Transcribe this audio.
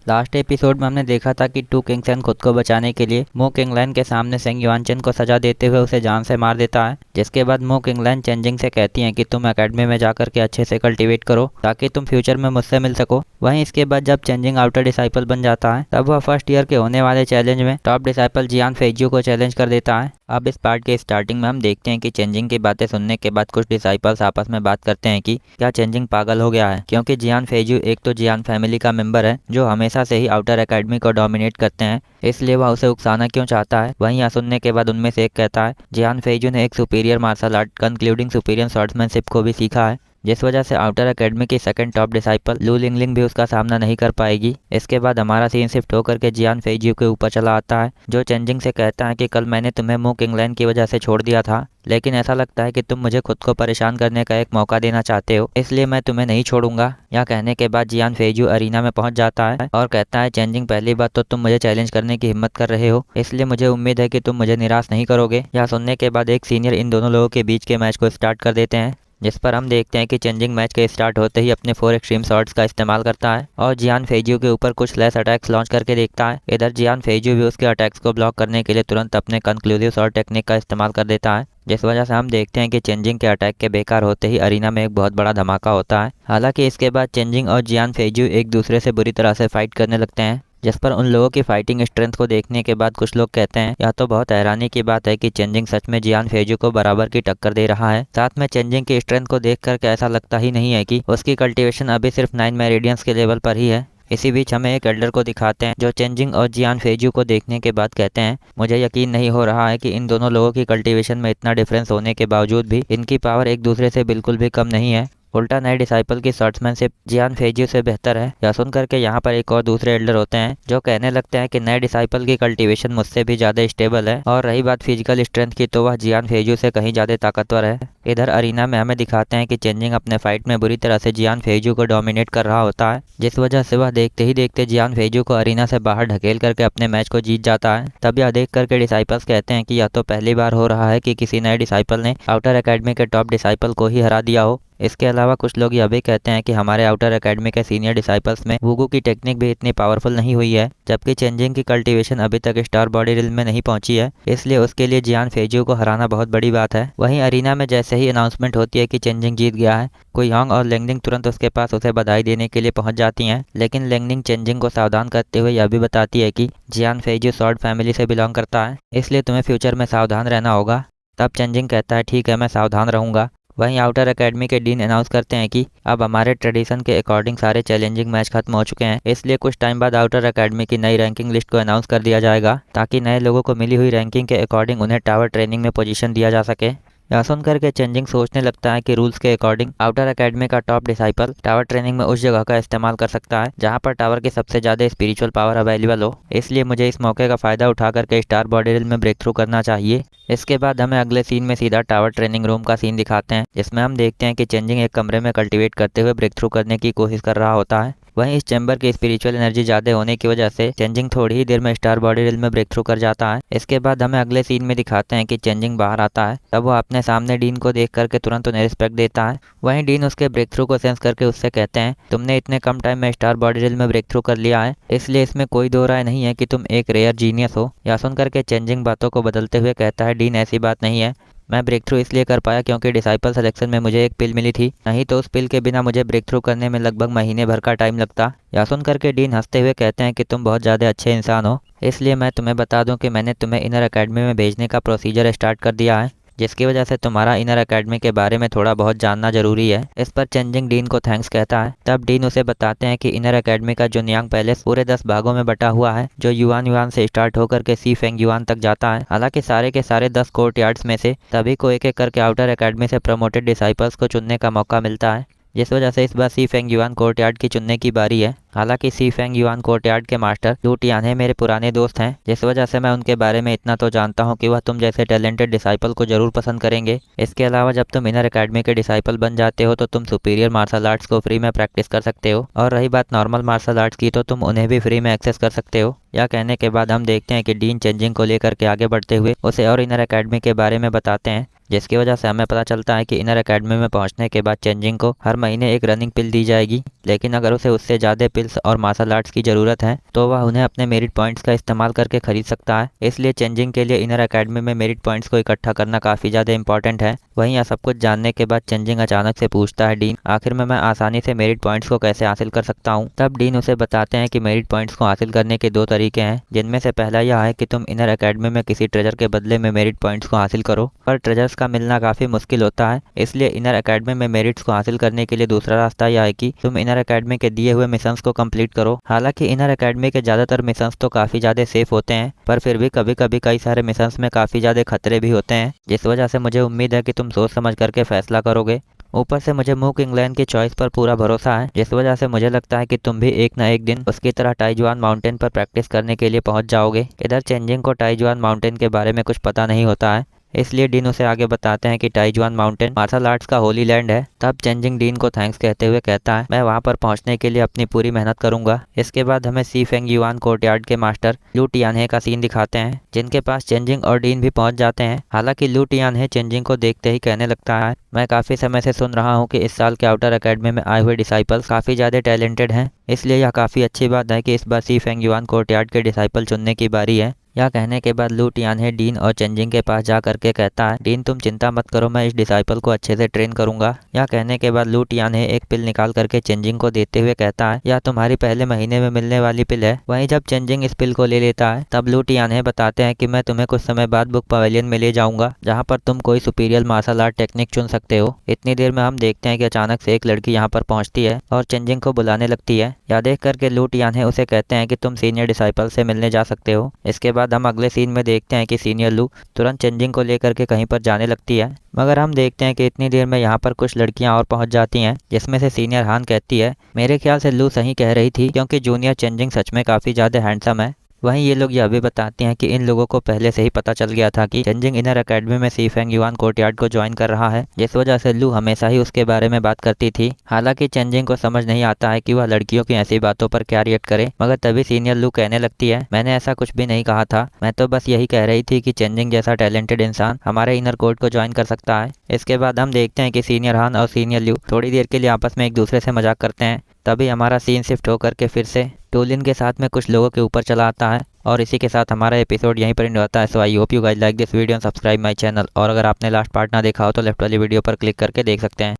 Last episode में हमने देखा था कि टू किंगसन खुद को बचाने के लिए मो किंगलैन के सामने सेंग युआनचेन को सजा देते हुए उसे जान से मार देता है। जिसके बाद मो किंगलैन चेंजिंग से कहती हैं कि तुम एकेडमी में जाकर के अच्छे से कल्टीवेट करो ताकि तुम फ्यूचर में मुझसे मिल सको। वहीं इसके बाद जब चेंजिंग आउटर डिसाइपल बन जाता है तब वह फर्स्ट ईयर के होने वाले चैलेंज में टॉप डिसाइपल जियान फेजियो को चैलेंज कर देता है। अब इस पार्ट के स्टार्टिंग में हम देखते हैं कि चेंजिंग की बातें सुनने के बाद कुछ डिसाइपल्स आपस में बात करते हैं कि क्या चेंजिंग पागल हो गया है, क्योंकि जियान फेजियो एक तो जियान फैमिली का मेंबर है जो हमेशा से ही आउटर एकेडमी को डोमिनेट करते हैं, इसलिए वह उसे उकसाना क्यों चाहता है। वहीं यह सुनने के बाद उनमें से एक कहता है जियान फेजियो ने एक superior martial art concluding superior swordsmanship को भी सीखा है, जिस वजह से आउटर एकेडमी की second top disciple Lu Lingling भी उसका सामना नहीं कर पाएगी। इसके बाद हमारा सीन शिफ्ट होकर के जियान फेजियो के ऊपर चला आता है जो चेंजिंग से कहता है कि कल मैंने तुम्हें मो किंगलैन की वजह से छोड़ दिया था, लेकिन ऐसा लगता है कि तुम मुझे खुद को परेशान करने का एक मौका देना चाहते हो, इसलिए मैं तुम्हें नहीं छोड़ूंगा। यह कहने के बाद जियान फेजियो अरीना में पहुंच जाता है और कहता है चेंजिंग पहली बात तो तुम मुझे चैलेंज करने की हिम्मत कर रहे हो, इसलिए मुझे उम्मीद है कि तुम मुझे निराश नहीं करोगे। यह सुनने के बाद एक सीनियर इन दोनों लोगों के बीच के मैच को स्टार्ट कर देते हैं, जिस पर हम देखते हैं कि चेंजिंग मैच के स्टार्ट होते ही अपने 4 एक्सट्रीम शॉट्स का इस्तेमाल करता है और जियान फेजियो के ऊपर कुछ स्लैश अटैक्स लॉन्च करके देखता है। इधर जियान फेजियो भी उसके अटैक्स को ब्लॉक करने के लिए तुरंत अपने कंक्लूसिव शॉट टेक्निक का इस्तेमाल कर देता है, जिस वजह से हम देखते हैं कि चेंजिंग के अटैक के बेकार होते ही अरीना में एक बहुत बड़ा धमाका होता है। हालांकि इसके बाद चेंजिंग और जियान फेजियो एक दूसरे से बुरी तरह से फाइट करने लगते हैं, जिस पर उन लोगों की फाइटिंग स्ट्रेंथ को देखने के बाद कुछ लोग कहते हैं यह तो बहुत हैरानी की बात है कि चेंजिंग सच में जियान फेजियो को बराबर की टक्कर दे रहा है। साथ में चेंजिंग की स्ट्रेंथ को देख करके ऐसा लगता ही नहीं है कि उसकी कल्टीवेशन अभी सिर्फ 9 मेरिडियंस के लेवल पर ही है। इसी बीच हमें एक एल्डर को दिखाते हैं जो चेंजिंग और जियान फेजियो को देखने के बाद कहते हैं मुझे यकीन नहीं हो रहा है कि इन दोनों लोगों की कल्टीवेशन में इतना डिफरेंस होने के बावजूद भी इनकी पावर एक दूसरे से बिल्कुल भी कम नहीं है। उल्टा नए डिसाइपल की शॉट्समैनशिप जियान फेजियो से बेहतर है। यह सुन करके यहाँ पर एक और दूसरे एल्डर होते हैं जो कहने लगते हैं कि नए डिसाइपल की कल्टीवेशन मुझसे भी ज़्यादा स्टेबल है और रही बात फिजिकल स्ट्रेंथ की तो वह जियान फेजियो से कहीं ज़्यादा ताकतवर है। इधर अरीना में हमें दिखाते हैं कि चेंजिंग अपने फाइट में बुरी तरह से जियान फेजियो को डोमिनेट कर रहा होता है, जिस वजह से वह देखते ही देखते जियान फेजियो को अरीना से बाहर ढकेल करके अपने मैच को जीत जाता है। तब यह देख करके डिसाइपल्स कहते हैं कि यह तो पहली बार हो रहा है कि किसी नए डिसाइपल ने आउटर एकेडमी के टॉप डिसाइपल को ही हरा दिया हो। इसके अलावा कुछ लोग यह भी कहते हैं कि हमारे आउटर एकेडमी के सीनियर डिसाइपल्स में वुगू की टेक्निक भी इतनी पावरफुल नहीं हुई है, जबकि चेंजिंग की कल्टीवेशन अभी तक स्टार बॉडी रिल में नहीं पहुंची है, इसलिए उसके लिए जियान फेजियो को हराना बहुत बड़ी बात है। वहीं अरीना में जैसे ही अनाउंसमेंट होती है कि चेंजिंग जीत गया है, कुयांग और लेंगनिंग तुरंत उसके पास उसे बधाई देने के लिए पहुंच जाती हैं, लेकिन लेंगनिंग चेंजिंग को सावधान करते हुए यह भी बताती है कि जियान फेजियो सॉर्ड फैमिली से बिलोंग करता है, इसलिए तुम्हें फ्यूचर में सावधान रहना होगा। तब चेंजिंग कहता है ठीक है, मैं सावधान रहूंगा। वहीं आउटर एकेडमी के डीन अनाउंस करते हैं कि अब हमारे ट्रेडिशन के अकॉर्डिंग सारे चैलेंजिंग मैच खत्म हो चुके हैं, इसलिए कुछ टाइम बाद आउटर एकेडमी की नई रैंकिंग लिस्ट को अनाउंस कर दिया जाएगा ताकि नए लोगों को मिली हुई रैंकिंग के अकॉर्डिंग उन्हें टावर ट्रेनिंग में पोजीशन दिया जा सके। यह सुनकर के चेंजिंग सोचने लगता है कि रूल्स के अकॉर्डिंग आउटर एकेडमी का टॉप डिसाइपल टावर ट्रेनिंग में उस जगह का इस्तेमाल कर सकता है जहां पर टावर की सबसे ज़्यादा स्पिरिचुअल पावर अवेलेबल हो, इसलिए मुझे इस मौके का फ़ायदा उठा करके स्टार बॉडी रिल में ब्रेक थ्रू करना चाहिए। इसके बाद हमें अगले सीन में सीधा टावर ट्रेनिंग रूम का सीन दिखाते हैं, जिसमें हम देखते हैं कि चेंजिंग एक कमरे में कल्टीवेट करते हुए ब्रेक थ्रू करने की कोशिश कर रहा होता है। वहीं इस चैम्बर की स्पिरिचुअल एनर्जी ज़्यादा होने की वजह से चेंजिंग थोड़ी ही देर में स्टार बॉडी रिल में ब्रेक थ्रू कर जाता है। इसके बाद हमें अगले सीन में दिखाते हैं कि चेंजिंग बाहर आता है, तब वो अपने सामने डीन को देख करके तुरंत उन्हें रिस्पेक्ट देता है। वहीं डीन उसके ब्रेक थ्रू को सेंस करके उससे कहते हैं तुमने इतने कम टाइम में स्टार बॉडी रिल में ब्रेक थ्रू कर लिया है, इसलिए इसमें कोई दो राय नहीं है कि तुम एक रेयर जीनियस हो। यह सुन करके चेंजिंग बातों को बदलते हुए कहता है डीन ऐसी बात नहीं है, मैं ब्रेक थ्रू इसलिए कर पाया क्योंकि डिसाइपल सिलेक्शन में मुझे एक पिल मिली थी, नहीं तो उस पिल के बिना मुझे ब्रेक थ्रू करने में लगभग महीने भर का टाइम लगता। यह सुन करके डीन हंसते हुए कहते हैं कि तुम बहुत ज़्यादा अच्छे इंसान हो, इसलिए मैं तुम्हें बता दूं कि मैंने तुम्हें इनर एकेडमी में भेजने का प्रोसीजर स्टार्ट कर दिया है, जिसकी वजह से तुम्हारा इनर एकेडमी के बारे में थोड़ा बहुत जानना जरूरी है। इस पर चेंजिंग डीन को थैंक्स कहता है। तब डीन उसे बताते हैं कि इनर एकेडमी का जुनियांग पैलेस पूरे 10 भागों में बटा हुआ है, जो युआन युआन से स्टार्ट होकर के सी फेंग युआन तक जाता है। हालांकि सारे के सारे 10 कोर्ट यार्ड्स में से सभी को एक एक करके आउटर एकेडमी से प्रमोटेड डिसाइपल्स को चुनने का मौका मिलता है, जिस वजह से इस बार सी फेंग युआन कोर्टयार्ड की चुनने की बारी है। हालांकि सी फेंग युआन कोर्टयार्ड के मास्टर लू टियानहे मेरे पुराने दोस्त हैं, जिस वजह से मैं उनके बारे में इतना तो जानता हूं कि वह तुम जैसे टैलेंटेड डिसाइपल को जरूर पसंद करेंगे। इसके अलावा जब तुम इनर एकेडमी के डिसाइपल बन जाते हो तो तुम सुपीरियर मार्शल आर्ट्स को फ्री में प्रैक्टिस कर सकते हो, और रही बात नॉर्मल मार्शल आर्ट्स की तो तुम उन्हें भी फ्री में एक्सेस कर सकते हो। यह कहने के बाद हम देखते हैं कि डीन चेंजिंग को लेकर के आगे बढ़ते हुए उसे और इनर एकेडमी के बारे में बताते हैं। जिसकी वजह से हमें पता चलता है कि इनर एकेडमी में पहुंचने के बाद चेंजिंग को हर महीने एक रनिंग पिल दी जाएगी, लेकिन अगर उसे उससे ज़्यादा पिल्स और मार्शल आर्ट्स की ज़रूरत है तो वह उन्हें अपने मेरिट पॉइंट्स का इस्तेमाल करके खरीद सकता है। इसलिए चेंजिंग के लिए इनर एकेडमी में मेरिट पॉइंट्स को इकट्ठा करना काफ़ी ज़्यादा इंपॉर्टेंट है। वहीं यह सब कुछ जानने के बाद चेंजिंग अचानक से पूछता है, डीन आखिर में मैं आसानी से मेरिट पॉइंट्स को कैसे हासिल कर सकता हूँ। तब डीन उसे बताते हैं कि मेरिट पॉइंट्स को हासिल करने के 2 तरीके हैं, जिनमें से पहला यह है कि तुम इनर एकेडमी में किसी ट्रेजर के बदले में मेरिट पॉइंट्स को हासिल करो, पर ट्रेजर्स का मिलना काफ़ी मुश्किल होता है। इसलिए इनर एकेडमी में मेरिट्स को हासिल करने के लिए दूसरा रास्ता यह है कि तुम इनर एकेडमी के दिए हुए मिशंस को कंप्लीट करो। हालांकि इनर एकेडमी के ज़्यादातर मिशंस तो काफ़ी ज़्यादा सेफ होते हैं, पर फिर भी कभी कभी कई सारे मिशंस में काफ़ी ज़्यादा खतरे भी होते हैं, जिस वजह से मुझे उम्मीद है कि तुम सोच समझ करके फैसला करोगे। ऊपर से मुझे मूक इंग्लैंड की चॉइस पर पूरा भरोसा है, जिस वजह से मुझे लगता है कि तुम भी एक ना एक दिन उसकी तरह टाइजुआन माउंटेन पर प्रैक्टिस करने के लिए पहुंच जाओगे। इधर चेंजिंग को टाइजुआन माउंटेन के बारे में कुछ पता नहीं होता है, इसलिए डीन उसे आगे बताते हैं कि टाइजुआन माउंटेन मार्शल आर्ट्स का होली लैंड है। तब चेंजिंग डीन को थैंक्स कहते हुए कहता है, मैं वहां पर पहुंचने के लिए अपनी पूरी मेहनत करूंगा। इसके बाद हमें सी फेंग युआन कोर्टयार्ड के मास्टर लू टियानहे का सीन दिखाते हैं, जिनके पास चेंजिंग और डीन भी पहुंच जाते हैं। हालांकि लू टियानहे चेंजिंग को देखते ही कहने लगता है, मैं काफ़ी समय से सुन रहा हूँ कि इस साल के आउटर एकेडमी में आए हुए डिसाइपल्स काफ़ी ज़्यादा टैलेंटेड हैं, इसलिए यह काफ़ी अच्छी बात है कि इस बार सी फेंग युआन कोर्टयार्ड के डिसाइपल चुनने की बारी है। यह कहने के बाद लू टियानहे डीन और चेंजिंग के पास जा करके कहता है, डीन तुम चिंता मत करो, मैं इस डिसाइपल को अच्छे से ट्रेन करूंगा। यह कहने के बाद लू टियानहे एक पिल निकाल करके चेंजिंग को देते हुए कहता है, यह तुम्हारी पहले महीने में मिलने वाली पिल है। वहीं जब चेंजिंग इस पिल को ले लेता है तब लू टियानहे बताते हैं कि मैं तुम्हें कुछ समय बाद बुक पवेलियन में ले जाऊंगा, जहाँ पर तुम कोई सुपीरियर मार्शल आर्ट टेक्निक चुन सकते हो। इतनी देर में हम देखते हैं कि अचानक से एक लड़की यहाँ पर पहुँचती है और चेंजिंग को बुलाने लगती है। यह देख करके लू टियानहे उसे कहते हैं कि तुम सीनियर डिसाइपल से मिलने जा सकते हो। इसके बाद हम अगले सीन में देखते हैं कि सीनियर लू तुरंत चेंजिंग को लेकर के कहीं पर जाने लगती है, मगर हम देखते हैं कि इतनी देर में यहाँ पर कुछ लड़कियाँ और पहुँच जाती हैं, जिसमें से सीनियर हान कहती है, मेरे ख्याल से लू सही कह रही थी, क्योंकि जूनियर चेंजिंग सच में काफ़ी ज़्यादा हैंडसम है। वहीं ये लोग यह भी बताते हैं कि इन लोगों को पहले से ही पता चल गया था कि चेंजिंग इनर एकेडमी में सी फेंग युआन कोर्टयार्ड को ज्वाइन कर रहा है, जिस वजह से लू हमेशा ही उसके बारे में बात करती थी। हालांकि चेंजिंग को समझ नहीं आता है कि वह लड़कियों की ऐसी बातों पर क्या रिएक्ट करे, मगर तभी सीनियर लू कहने लगती है, मैंने ऐसा कुछ भी नहीं कहा था, मैं तो बस यही कह रही थी कि चेंजिंग जैसा टैलेंटेड इंसान हमारे इनर कोर्ट को ज्वाइन कर सकता है। इसके बाद हम देखते हैं कि सीनियर हान और सीनियर लू थोड़ी देर के लिए आपस में एक दूसरे से मजाक करते हैं। तभी हमारा सीन शिफ्ट होकर के फिर से टोलिन के साथ में कुछ लोगों के ऊपर चला आता है, और इसी के साथ हमारा एपिसोड यहीं पर एंड होता है। So I hope you guys like this video and subscribe my channel. और अगर आपने लास्ट पार्ट ना देखा हो तो लेफ्ट वाली वीडियो पर क्लिक करके देख सकते हैं।